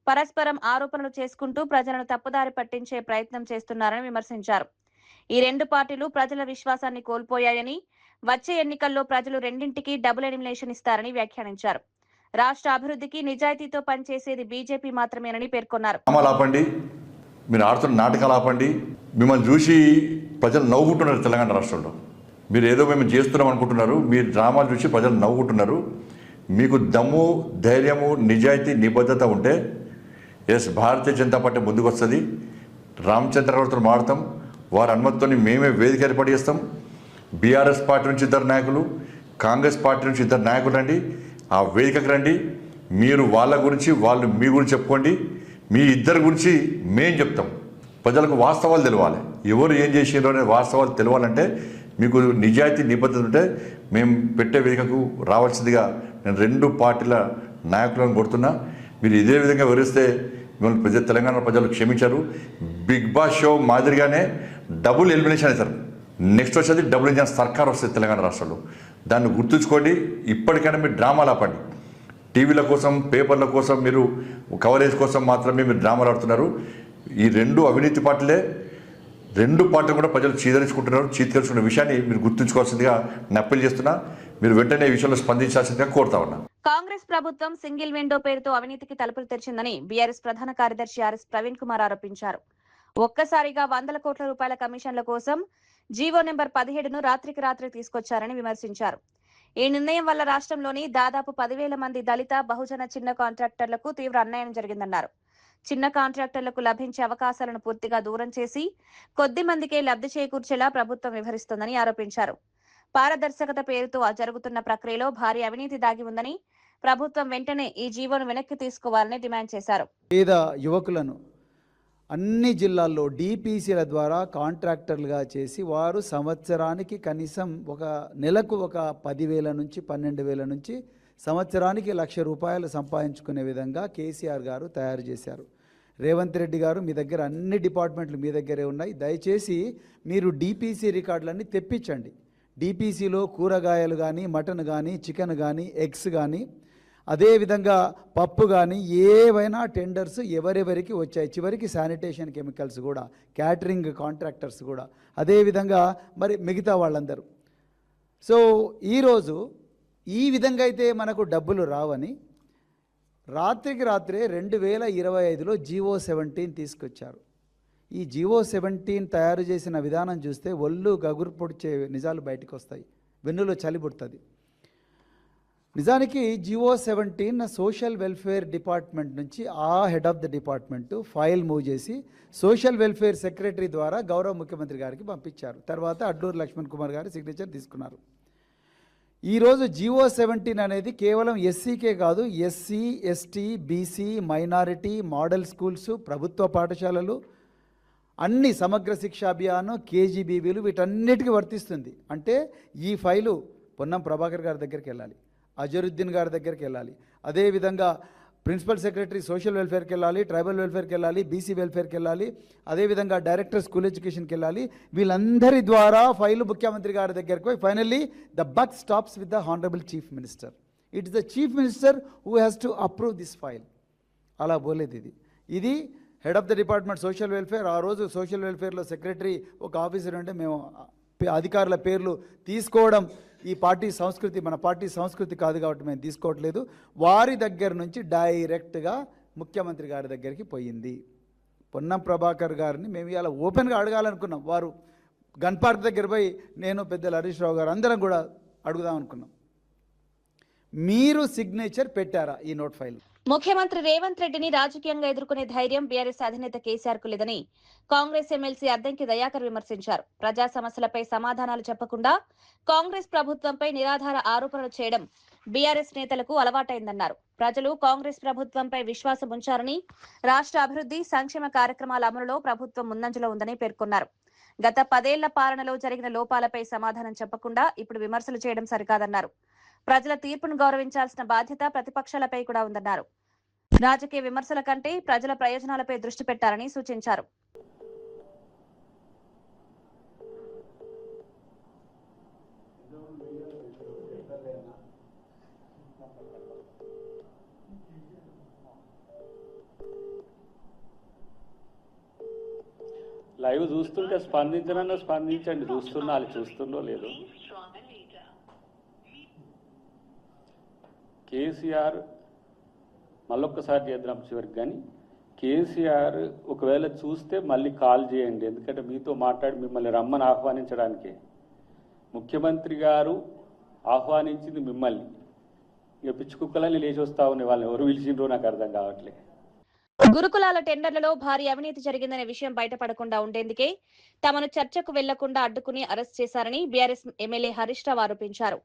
పరస్పరం ఆరోపణలు చేసుకుంటూ ప్రజలను తప్పుదారి పట్టించే ప్రయత్నం చేస్తున్నారని విమర్శించారు. ఈ రెండు పార్టీలు ప్రజల విశ్వాసాన్ని కోల్పోయాయని, వచ్చే ఎన్నికల్లో ప్రజలు రెండింటికి డబుల్ ఎలిమినేషన్ ఇస్తారని వ్యాఖ్యానించారు. రాష్ట్ర అభివృద్ధికి నిజాయితీతో పనిచేసేది బీజేపీ మాత్రమేనని పేర్కొన్నారు. ఆపండి, మీరు ఆడుతున్న నాటకాలు ఆపండి. మిమ్మల్ని చూసి ప్రజలు నవ్వుకుంటున్నారు. తెలంగాణ రాష్ట్రంలో మీరు ఏదో మేము చేస్తున్నాం అనుకుంటున్నారు. మీరు డ్రామాలు చూసి ప్రజలు నవ్వుకుంటున్నారు. మీకు దమ్ము, ధైర్యము, నిజాయితీ, నిబద్ధత ఉంటే ఎస్, భారతీయ జనతా పార్టీ ముందుకు వస్తుంది. రామచంద్రరావుతో మాడతాం, వారి అనుమతితో మేమే వేదిక ఏర్పాటు చేస్తాం. బీఆర్ఎస్ పార్టీ నుంచి 2 నాయకులు, కాంగ్రెస్ పార్టీ నుంచి 2 నాయకులు రండి, ఆ వేదికకు రండి. మీరు వాళ్ళ గురించి, వాళ్ళు మీ గురించి చెప్పుకోండి. మీ ఇద్దరి గురించి మేం చెప్తాం. ప్రజలకు వాస్తవాలు తెలవాలి, ఎవరు ఏం చేసిండ్రో అనే వాస్తవాలు తెలవాలంటే మీకు నిజాయితీ, నిబద్ధత ఉంటే మేము పెట్టే వేదికకు రావాల్సిందిగా నేను 2 పార్టీల నాయకులను కోరుతున్నా. మీరు ఇదే విధంగా వివరిస్తే మిమ్మల్ని తెలంగాణ ప్రజలు క్షమించారు. బిగ్ బాస్ షో మాదిరిగానే డబుల్ ఎలిమినేషన్ అవుతారు. నెక్స్ట్ వచ్చేది డబుల్ ఇంజన్ సర్కార్ వస్తుంది తెలంగాణ రాష్ట్రంలో. దాన్ని గుర్తుంచుకోండి. ఇప్పటికైనా మీరు డ్రామాలు ఆపండి. టీవీల కోసం, పేపర్ల కోసం, మీరు కవరేజ్ కోసం మాత్రమే మీరు డ్రామాలు ఆడుతున్నారు. ఈ రెండు అవినీతి పార్టీలే. రెండు పార్టీలు కూడా ప్రజలు చీదరించుకున్న విషయాన్ని మీరు గుర్తుంచుకోవాల్సిందిగా నేను అప్పీల్ చేస్తున్నా. మీరు వెంటనే ఈ విషయంలో స్పందించాల్సిందిగా కోరుతా ఉన్నా. కాంగ్రెస్ ప్రభుత్వం సింగిల్ విండో పేరుతో అవినీతికి తలుపులు తెరిచిందని బీఆర్ఎస్ ప్రధాన కార్యదర్శి ఆర్ఎస్ ప్రవీణ్ కుమార్ ఆరోపించారు. ఒక్కసారిగా 100 కోట్ల రూపాయల కమిషన్ల కోసం జీవో నెంబర్ 17ను రాత్రికి రాత్రి తీసుకొచ్చారని విమర్శించారు. ఈ నిర్ణయం వల్ల రాష్ట్రంలోని దాదాపు 10,000 మంది దళిత, బహుజన చిన్న కాంట్రాక్టర్లకు తీవ్ర అన్యాయం జరిగిందన్నారు. చిన్న కాంట్రాక్టర్లకు లభించే అవకాశాలను పూర్తిగా దూరం చేసి కొద్ది మందికే లబ్ధి చేకూర్చేలా ప్రభుత్వం వ్యవహరిస్తోందని ఆరోపించారు. పారదర్శకత పేరుతో జరుగుతున్న ప్రక్రియలో భారీ అవినీతి దాగి ఉందని, ప్రభుత్వం వెంటనే ఈ జీవోను వెనక్కి తీసుకోవాలని డిమాండ్ చేశారు. పేద యువకులను అన్ని జిల్లాల్లో డిపిసిల ద్వారా కాంట్రాక్టర్లుగా చేసి వారు సంవత్సరానికి కనీసం ఒక నెలకు ఒక 10,000 నుంచి 12,000 నుంచి సంవత్సరానికి 1,00,000 రూపాయలు సంపాదించుకునే విధంగా కేసీఆర్ గారు తయారు చేశారు. రేవంత్ రెడ్డి గారు, మీ దగ్గర అన్ని డిపార్ట్మెంట్లు మీ దగ్గరే ఉన్నాయి. దయచేసి మీరు డిపిసి రికార్డులన్నీ తెప్పించండి. డిపిసిలో కూరగాయలు కానీ, మటన్ కానీ, చికెన్ కానీ, ఎగ్స్ కానీ, అదేవిధంగా పప్పు కానీ ఏవైనా టెండర్స్ ఎవరెవరికి వచ్చాయి, చివరికి శానిటేషన్ కెమికల్స్ కూడా, క్యాటరింగ్ కాంట్రాక్టర్స్ కూడా, అదేవిధంగా మరి మిగతా వాళ్ళందరూ. సో ఈరోజు ఈ విధంగా అయితే మనకు డబ్బులు రావని రాత్రికి రాత్రే 2025లో జీవో 17 తీసుకొచ్చారు. ఈ జీవో 17 తయారు చేసిన విధానం చూస్తే ఒళ్ళు గగురు పొడిచే నిజాలు బయటకు వస్తాయి, వెన్నులో చలి పుడుతుంది. నిజానికి జీవో 17 సోషల్ వెల్ఫేర్ డిపార్ట్మెంట్ నుంచి head of the department file move చేసి సోషల్ వెల్ఫేర్ సెక్రటరీ ద్వారా గౌరవ ముఖ్యమంత్రి గారికి పంపించారు. తర్వాత అడ్లూరు లక్ష్మణ్ కుమార్ గారి సిగ్నేచర్ తీసుకున్నారు. ఈరోజు జీవో 17 అనేది కేవలం ఎస్సీకే కాదు, SC, ST, BC, minority, model schools, ప్రభుత్వ పాఠశాలలు, అన్ని సమగ్ర శిక్షా అభియాన్, కేజీబీవీలు వీటన్నిటికీ వర్తిస్తుంది. అంటే ఈ ఫైలు పొన్నం ప్రభాకర్ గారి దగ్గరికి వెళ్ళాలి, అజరుద్దీన్ గారి దగ్గరికి వెళ్ళాలి, అదేవిధంగా ప్రిన్సిపల్ సెక్రటరీ సోషల్ వెల్ఫేర్కి వెళ్ళాలి, ట్రైబల్ వెల్ఫేర్కి వెళ్ళాలి, బీసీ వెల్ఫేర్కి వెళ్ళాలి, అదేవిధంగా డైరెక్టర్ స్కూల్ ఎడ్యుకేషన్కి వెళ్ళాలి. వీళ్ళందరి ద్వారా ఫైలు ముఖ్యమంత్రి గారి దగ్గరికి పోయి finally the buck stops with the honourable chief minister. It is the chief minister who has to approve this file. అలా పోలేదు. ఇది head of the department social welfare. ఆ రోజు సోషల్ వెల్ఫేర్లో సెక్రటరీ ఒక ఆఫీసర్ ఉంటే మేము అధికారుల పేర్లు తీసుకోవడం ఈ పార్టీ సంస్కృతి, మన పార్టీ సంస్కృతి కాదు కాబట్టి మేము తీసుకోవట్లేదు. వారి దగ్గర నుంచి డైరెక్ట్గా ముఖ్యమంత్రి గారి దగ్గరికి పోయింది. పొన్నం ప్రభాకర్ గారిని మేము ఇలా ఓపెన్గా అడగాలనుకున్నాం. వారు గన్ పార్క్ దగ్గర పోయి నేను, పెద్దలు హరీష్ రావు గారు అందరం కూడా అడుగుదాం అనుకున్నాం. మీరు సిగ్నేచర్ పెట్టారా ఈ నోట్ ఫైల్? ముఖ్యమంత్రి రేవంత్ రెడ్డిని రాజకీయంగా ఎదుర్కొనే ధైర్యం బీఆర్ఎస్ అధినేత కేసీఆర్ కు లేదని కాంగ్రెస్ ఎమ్మెల్సీ అద్దంకి దయాకర్ విమర్శించారు. ప్రజా సమస్యలపై సమాధానాలు చెప్పకుండా కాంగ్రెస్ ప్రభుత్వంపై నిరాధార ఆరోపణలు చేయడం బీఆర్ఎస్ నేతలకు అలవాటైందన్నారు. ప్రజలు కాంగ్రెస్ ప్రభుత్వంపై విశ్వాసం ఉంచారని, రాష్ట్ర అభివృద్ధి, సంక్షేమ కార్యక్రమాల అమలులో ప్రభుత్వం ముందంజలో ఉందని పేర్కొన్నారు. గత 10 ఏళ్ల పాలనలో జరిగిన లోపాలపై సమాధానం చెప్పకుండా ఇప్పుడు విమర్శలు చేయడం సరికాదన్నారు. ప్రజల తీర్పును గౌరవించాల్సిన బాధ్యత ప్రతిపక్షాలపై కూడా ఉందన్నారు. రాజకీయ విమర్శల కంటే ప్రజల ప్రయోజనాలపై దృష్టి పెట్టాలని సూచించారు. లైవ్ చూస్తుంటే స్పందించండి. చూస్తుందో లేదు. కేసీఆర్ మళ్ళొక్కసారి చేద్దాం చివరికి, కానీ కేసీఆర్ ఒకవేళ చూస్తే మళ్ళీ కాల్ చేయండి. ఎందుకంటే మీతో మాట్లాడి మిమ్మల్ని రమ్మని ఆహ్వానించడానికి ముఖ్యమంత్రి గారు ఆహ్వానించింది మిమ్మల్ని. ఇక పిచ్చి కుక్కలని లేచి వస్తా ఉన్నాయి. వాళ్ళని ఎవరు పిలిచిండ్రో నాకు అర్థం కావట్లేదు. గురుకులాల టెండర్లలో భారీ అవినీతి జరిగిందనే విషయం బయటపడకుండా ఉండేందుకే తమను చర్చకు వెళ్లకుండా అడ్డుకుని అరెస్ట్ చేశారని బీఆర్ఎస్ ఎమ్మెల్యే హరీష్ రావు ఆరోపించారు.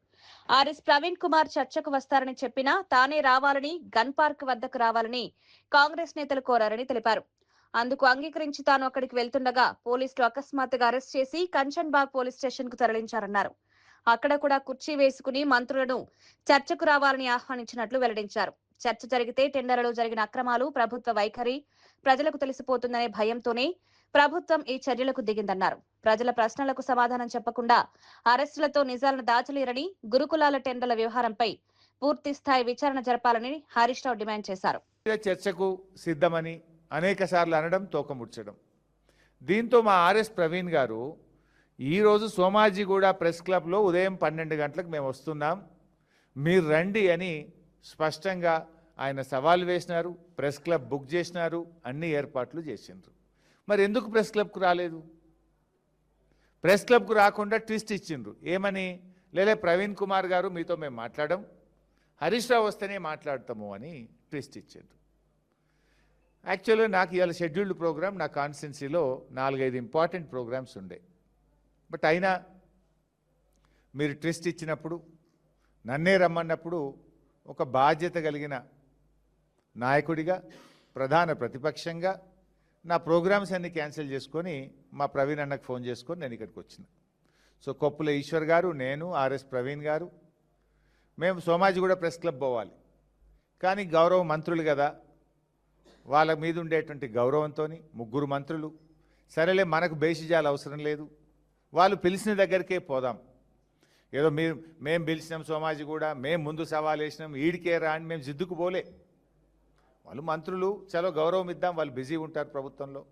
ఆర్ఎస్ ప్రవీణ్ కుమార్ చర్చకు వస్తారని చెప్పినా తానే రావాలని, గన్ పార్క్ వద్దకు రావాలని కాంగ్రెస్ నేతలు కోరారని తెలిపారు. అందుకు అంగీకరించి తాను అక్కడికి వెళ్తుండగా పోలీసులు అకస్మాత్తుగా అరెస్ట్ చేసి కంచన్బాగ్ పోలీస్ స్టేషన్ కు తరలించారన్నారు. అక్కడ కూడా కుర్చీ వేసుకుని మంత్రులను చర్చకు రావాలని ఆహ్వానించినట్లు వెల్లడించారు. చర్చ జరిగితే టెండర్లలో జరిగిన అక్రమాలు, ప్రభుత్వ వైఖరి ప్రజలకు తెలిసిపోతుందనే భయంతోనే ప్రభుత్వం ఈ చర్యలకు దిగిందన్నారు. ప్రజల ప్రశ్నలకు సమాధానం చెప్పకుండా అరెస్టులతో నిజాలను దాచలేరని, గురుకులాల టెండర్ల వ్యవహారంపై పూర్తి స్థాయి విచారణ జరపాలని హరీష్ రావు డిమాండ్ చేశారు. చర్చకు సిద్ధమని అనేక సార్లు అనడం, తోకముడ్చడం. దీంతో మా ఆర్ఎస్ ప్రవీణ్ గారు ఈరోజు సోమాజిగూడ ప్రెస్ క్లబ్లో ఉదయం 12 గంటలకు మేము వస్తున్నాం, మీరు రండి అని స్పష్టంగా ఆయన సవాల్ వేసినారు. ప్రెస్ క్లబ్ బుక్ చేసినారు, అన్ని ఏర్పాట్లు చేసిండ్రు. మరి ఎందుకు ప్రెస్ క్లబ్కు రాలేదు? ప్రెస్ క్లబ్కు రాకుండా ట్విస్ట్ ఇచ్చిండ్రు. ఏమని? లేలే ప్రవీణ్ కుమార్ గారు మీతో మేము మాట్లాడడం, హరీష్ రావు వస్తేనే మాట్లాడతాము అని ట్విస్ట్ ఇచ్చిండ్రు. యాక్చువల్గా నాకు ఇవాళ షెడ్యూల్డ్ ప్రోగ్రామ్ నా కాన్స్టిట్యున్సీలో 4-5 ఇంపార్టెంట్ ప్రోగ్రామ్స్ ఉండే. బట్ అయినా మీరు ట్విస్ట్ ఇచ్చినప్పుడు, నన్నే రమ్మన్నప్పుడు ఒక బాధ్యత కలిగిన నాయకుడిగా, ప్రధాన ప్రతిపక్షంగా నా ప్రోగ్రామ్స్ అన్ని క్యాన్సిల్ చేసుకొని మా ప్రవీణ్ అన్నకు ఫోన్ చేసుకొని నేను ఇక్కడికి వచ్చిన. సో కొప్పుల ఈశ్వర్ గారు, నేను, ఆర్ఎస్ ప్రవీణ్ గారు మేము సోమాజిగూడ ప్రెస్ క్లబ్ పోవాలి. కానీ గౌరవ మంత్రులు కదా, వాళ్ళ మీద ఉండేటువంటి గౌరవంతో 3 మంత్రులు, సరేలే మనకు బేసిజాలు అవసరం లేదు, వాళ్ళు పిలిచిన దగ్గరికే పోదాం, ఏదో మేము పిలిచినాం సోమాజిగూడ, మేము ముందు సవాల్ వేసినాం, ఈడికే రా అని మేము జిద్దుకు పోలే. వాళ్ళు మంత్రులు, చలో గౌరవం ఇద్దాం, వాళ్ళు బిజీ ఉంటారు ప్రభుత్వంలో,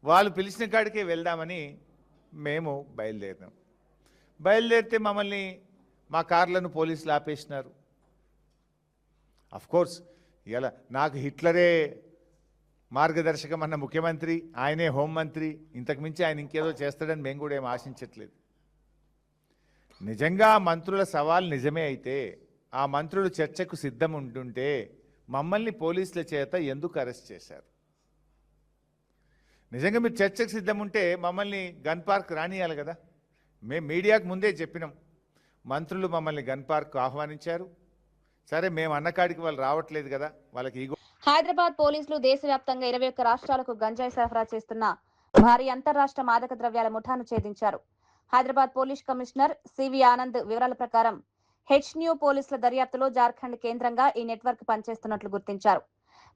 వాళ్ళు పిలిచిన కాడికే వెళ్దామని మేము బయలుదేరినాం. బయలుదేరితే మమ్మల్ని, మా కార్లను పోలీసులు ఆపేసినారు. అఫ్కోర్స్ ఇలా నాకు హిట్లరే మార్గదర్శకం అన్న ముఖ్యమంత్రి, ఆయనే హోంమంత్రి, ఇంతకుమించి ఆయన ఇంకేదో చేస్తాడని మేము కూడా ఏం ఆశించట్లేదు. నిజంగా మంత్రుల సవాల్ నిజమే అయితే, ఆ మంత్రులు చర్చకు సిద్ధం ఉంటుంటే మమ్మల్ని పోలీసుల చేత ఎందుకు అరెస్ట్ చేశారు? నిజంగా మీరు చర్చకు సిద్ధం ఉంటే మమ్మల్ని గన్ పార్క్ రానియాలి కదా. మేము మీడియాకు ముందే చెప్పినాం, మంత్రులు మమ్మల్ని గన్ పార్క్ ఆహ్వానించారు, సరే మేము అన్నకాడికి వాళ్ళు రావట్లేదు కదా, వాళ్ళకి ఈగో. హైదరాబాద్ పోలీసులు దేశవ్యాప్తంగా 21 రాష్ట్రాలకు గంజాయి సరఫరా చేస్తున్న భారీ అంతర్రాష్ట్ర మాదక ద్రవ్యాల ముఠాను ఛేదించారు. Hyderabad police commissioner C V Anand వివరాల ప్రకారం హెచ్న్యూ పోలీసుల దర్యాప్తులో జార్ఖండ్ కేంద్రంగా ఈ నెట్వర్క్ పనిచేస్తున్నట్లు గుర్తించారు.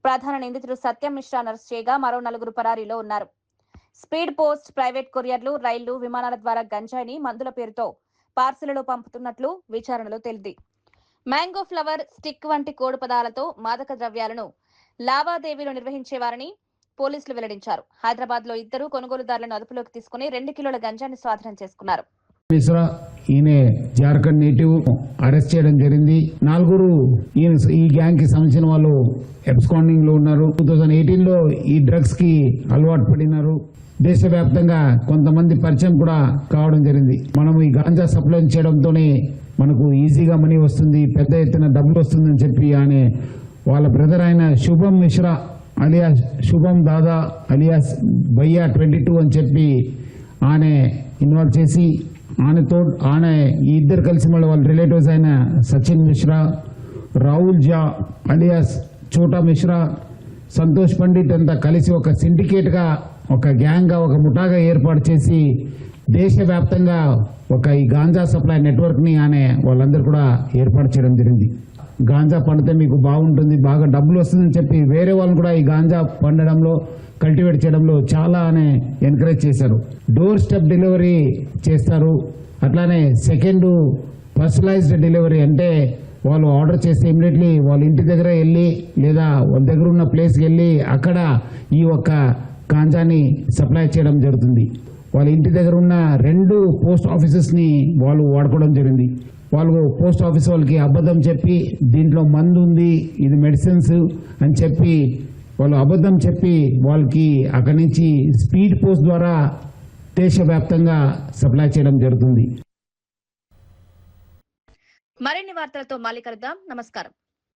ప్రధాన నిందితుడు సత్యం మిశ్రా అరెస్ట్ చేయగా మరో 4 పరారీలో ఉన్నారు. స్పీడ్ పోస్ట్, ప్రైవేట్ కొరియర్లు, రైళ్లు, విమానాల ద్వారా గంజాయిని మందుల పేరుతో పార్సిల్లో పంపుతున్నట్లు విచారణలో తేలింది. మ్యాంగో ఫ్లవర్, స్టిక్ వంటి కోడి పదాలతో మాదక ద్రవ్యాలను లావాదేవీలు నిర్వహించేవారని పోలీసులు వెల్లడించారు. హైదరాబాద్ లో 2 కొనుగోలుదారులను అదుపులోకి తీసుకుని 2 కిలోల గంజాయిని స్వాధీనం చేసుకున్నారు. మిశ్రా ఈయన జార్ఖండ్ నేటివ్ అరెస్ట్ చేయడం జరిగింది. 4 ఈ గ్యాంగ్ కి సంబంధించిన వాళ్ళు ఎబ్స్కాండింగ్ లో ఉన్నారు. 2018 లో ఈ డ్రగ్స్ కి అలవాటు పడినారు. దేశవ్యాప్తంగా కొంతమంది పరిచయం కూడా కావడం జరిగింది. మనం ఈ గాంజా సప్లై చేయడంతోనే మనకు ఈజీగా మనీ వస్తుంది, పెద్ద ఎత్తున డబ్బులు వస్తుందని చెప్పి ఆయన వాళ్ళ బ్రదర్ అయిన శుభం మిశ్రా అలియాస్ శుభం దాదా అలియాస్ భయ్యా 22 అని చెప్పి ఆయన ఇన్వాల్వ్ చేసి ఆయన ఈ 2 కలిసి మళ్ళీ వాళ్ళ రిలేటివ్స్ అయిన సచిన్ మిశ్రా, రాహుల్ జా అలియాస్ చోటా మిశ్రా, సంతోష్ పండిట్ అంతా కలిసి ఒక సిండికేట్గా, ఒక గ్యాంగ్గా, ఒక ముఠాగా ఏర్పాటు చేసి దేశవ్యాప్తంగా ఒక ఈ గాంజా సప్లై నెట్వర్క్ని ఆయన వాళ్ళందరూ కూడా ఏర్పాటు చేయడం జరిగింది. గాంజా పండితే మీకు బాగుంటుంది, బాగా డబ్బులు వస్తుందని చెప్పి వేరే వాళ్ళని కూడా ఈ గాంజా పండడంలో, కల్టివేట్ చేయడంలో చాలా ఎంకరేజ్ చేశారు. డోర్ స్టెప్ డెలివరీ చేస్తారు. అట్లానే సెకండ్ పర్సనలైజ్డ్ డెలివరీ, అంటే వాళ్ళు ఆర్డర్ చేస్తే ఇమ్మీడియట్లీ వాళ్ళ ఇంటి దగ్గర వెళ్ళి లేదా వాళ్ళ దగ్గర ఉన్న ప్లేస్కి వెళ్ళి అక్కడ ఈ ఒక్క గాంజాని సప్లై చేయడం జరుగుతుంది. వాళ్ళ ఇంటి దగ్గర ఉన్న 2 పోస్ట్ ఆఫీసెస్ని వాళ్ళు వాడుకోవడం జరిగింది. వాళ్ళు పోస్ట్ ఆఫీస్ వాళ్ళకి అబద్ధం చెప్పి దీంట్లో మందు ఉంది, ఇది మెడిసిన్స్ అని చెప్పి వాళ్ళు అబద్ధం చెప్పి వాళ్ళకి అక్కడి నుంచి స్పీడ్ పోస్ట్ ద్వారా దేశవ్యాప్తంగా సప్లై చేయడం జరుగుతుంది. మరిన్ని వార్తలతో మళ్ళీ కలుద్దాం. నమస్కారం.